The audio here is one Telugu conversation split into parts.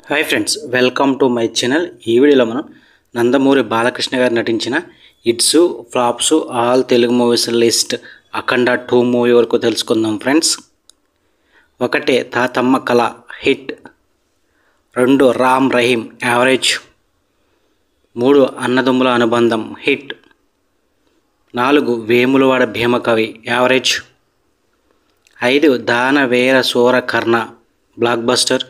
Hi friends, welcome to my channel. ఈ వీడియోలో మనం నందమూరి బాలకృష్ణ గారు నటించిన hits flops all Telugu movies list Akhanda 2 movie వరకు తెలుసుకుందాం ఫ్రెండ్స్. 1 తాతమ్మ కళ hit, 2 Ram Rahim average, 3 Annadammula Anubandham hit, 4 Vemulawada Bheemakavi average, 5 Danaveera Soora Karna blockbuster,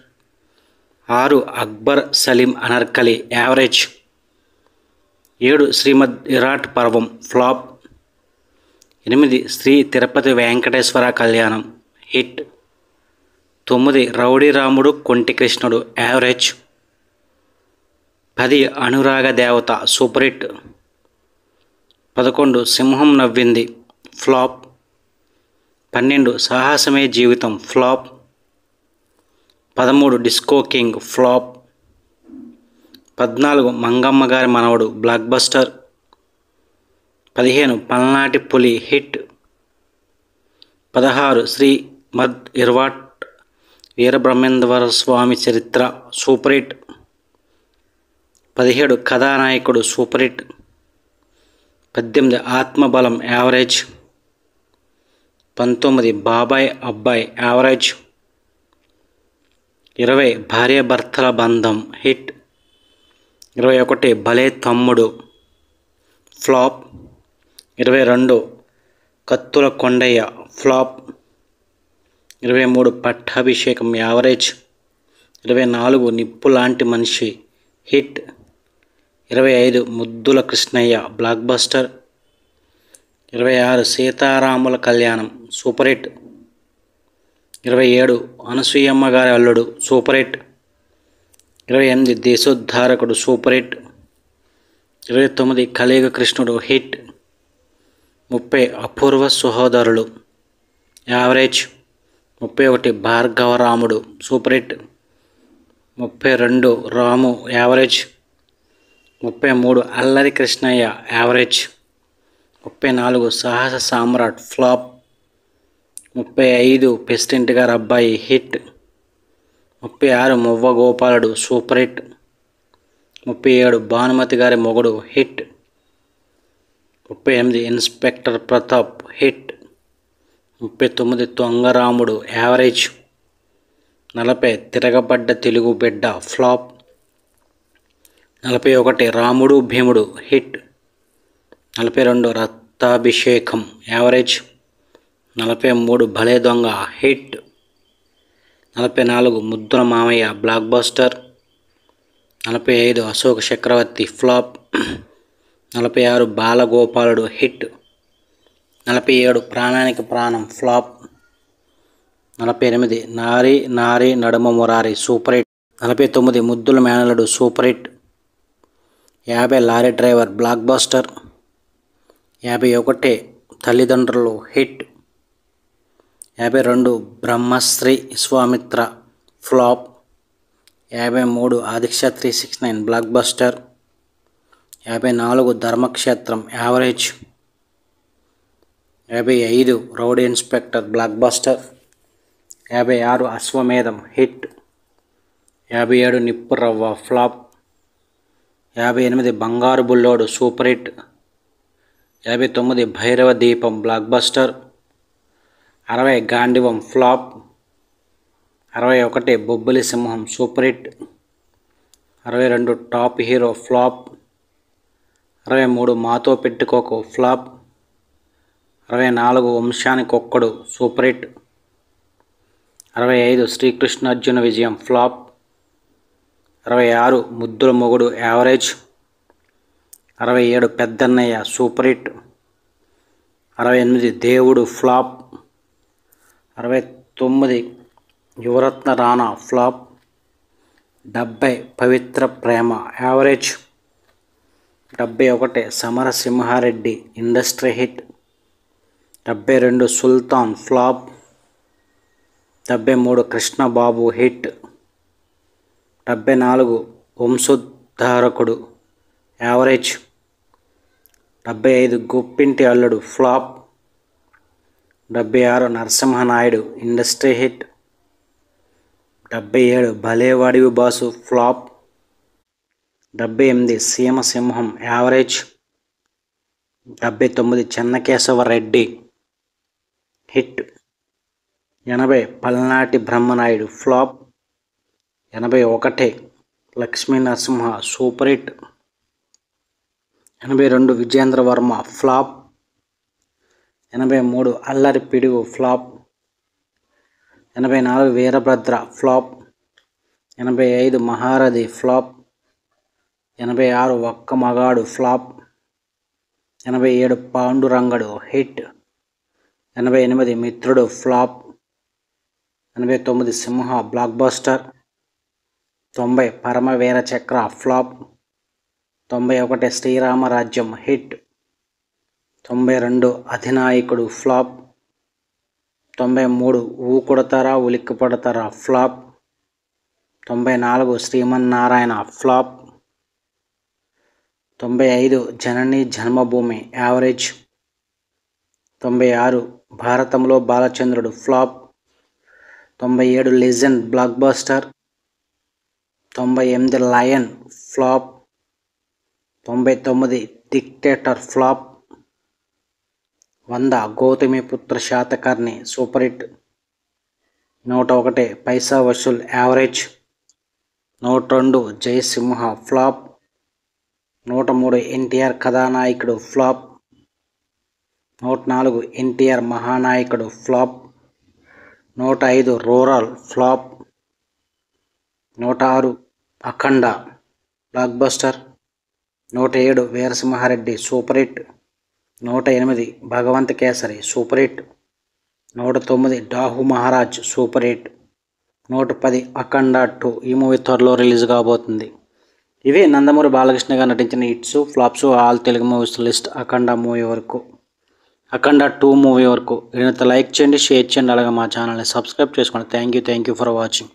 6 Akbar Saleem Anarkali average, 7 Shrimad Virata Parvam flop, 8 Shri Tirupati Venkateswara కళ్యాణం హిట్, 9 రౌడీ రాముడు కొంటి కృష్ణుడు యావరేజ్, 10 అనురాగ దేవత సూపర్ హిట్, 11 సింహం నవ్వింది ఫ్లాప్, 12 సాహసమే జీవితం flop, 13 disco king flop, 14 Mangamma గారి మనవడు బ్లాక్ బస్టర్, 15 పల్నాటి పులి హిట్, 16 శ్రీమద్ విరాట్ వీరబ్రహ్మేంద్ర స్వామి చరిత్ర సూపర్ హిట్, 17 కథానాయకుడు సూపర్ హిట్, 18 ఆత్మబలం యావరేజ్, 19 బాబాయ్ అబ్బాయి యావరేజ్, 20 భార్యాభర్తల బంధం హిట్, 21 భలే తమ్ముడు ఫ్లాప్, 22 కత్తుల కొండయ్య ఫ్లాప్, 23 పట్టాభిషేకం యావరేజ్, 24 నిప్పు లాంటి మనిషి హిట్, 25 ముద్దుల కృష్ణయ్య బ్లాక్ బస్టర్, 26 సీతారాముల కళ్యాణం సూపర్ హిట్, 27 అనసూయమ్మ గారి అల్లుడు super hit, 28 Desoddharakudu super hit, 29 కలియుగ కృష్ణుడు హిట్, 30 అపూర్వ సహోదరులు యావరేజ్, 31 భార్గవరాముడు సూపర్ హిట్, 32 రాము యావరేజ్, 33 అల్లరి కృష్ణయ్య యావరేజ్, 34 సాహస సామ్రాట్ ఫ్లాప్, 35 ప్రెసిడెంట్ గారి అబ్బాయి హిట్, 36 మువ్వ గోపాలుడు super hit, 37 Bhanumathi Gari Mogudu hit, 38 inspector Pratap hit, 39 Dongaramudu average, 40 Tiragabadda Telugu Bidda flop, 41 రాముడు భీముడు హిట్, 42 రక్తాభిషేకం యావరేజ్, 43 భలే దొంగ హిట్, 44 ముద్దుల మామయ్య బ్లాక్ బస్టర్, 45 అశోక చక్రవర్తి ఫ్లాప్, 46 బాలగోపాలుడు హిట్, 47 ప్రాణానికి ప్రాణం ఫ్లాప్, 48 నారి నారి నడుమ Murari super hit, 49 Muddula Menalludu super hit, 50 lorry driver blockbuster, 51 Thallidandrulu hit, 52 Brahmashri Vishwamitra flop, 53 ఆదిక్ష 369 blockbuster, 54 Dharmakshetram average, 55 rowdy inspector blockbuster, 56 Ashwamedham hit, 57 Nippu రవ్వ ఫ్లాప్, 58 బంగారు Bullodu super hit, 59 Bhairava Dweepam blockbuster, 60 Gandivam flop, 61 Bobbili Simham super hit, 62 top hero flop, 63 Maatho Pettukoku flop, 64 Vamsanikokkadu super hit, 65 Srikrishna Arjuna Vijayam flop, 66 ముద్దుల మొగుడు యావరేజ్, 67 పెద్దన్నయ్య super hit, 68 Devudu flop, 69 Yuvaratna Rana flop, 70 Pavitra Prema average, 71 Samarasimha Reddy industry hit, 72 Sultan flop, 73 Krishna Babu hit, 74 Vamsoddharakudu average, 75 Goppinti Alludu flop, 76 Narasimha Naidu industry hit, 77 Bhalevadivi Basu flop. 78 Seema Simham average. 79 Chennakesava Reddy hit. 80 Palnati Brahmanaidu flop. 81 Lakshmi Narasimha super hit. 82 Vijayendra Varma flop. 83 Allari Pidugu flop. 84 Veerabhadra flop. 85 Maharathi flop. 86 Okka Magadu flop. 87 పాండురంగడు hit. 88 మిత్రుడు ఫ్లాప్. 89 సింహ బ్లాక్ బస్టర్. 90 పరమవీర చక్ర ఫ్లాప్. 91 శ్రీరామరాజ్యం హిట్. 92 అధినాయకుడు flop. 93 Ookodatara Ulikki Padatara flop. 94 Srimannarayana flop. 95 Janani Janmabhoomi average. 96 భారతంలో Balachandrudu flop. 97 legend blockbuster. 98 lion flop. 99 dictator flop. 100 Gautamiputra Satakarni super hit. 101 Paisa Vasool average. 102 Jai Simha flop. 103 NTR Kathanayakudu flop. 104 NTR Mahanayakudu flop. 105 ruler flop. 106 Akhanda blockbuster. 107 Veera Simha Reddy super hit. 108 Bhagavanth Kesari super hit. 109 Daaku Maharaaj super hit. 110 Akhanda 2 ఈ మూవీ త్వరలో రిలీజ్ కాబోతుంది. ఇవి నందమూరి బాలకృష్ణ గారు నటించిన hits flops all Telugu movies list Akhanda movie వరకు, అఖండ 2 మూవీ వరకు. వీళ్ళంతా లైక్ చేయండి, షేర్ చేయండి, అలాగే మా ఛానల్ని సబ్స్క్రైబ్ చేసుకోండి. Thank you for watching.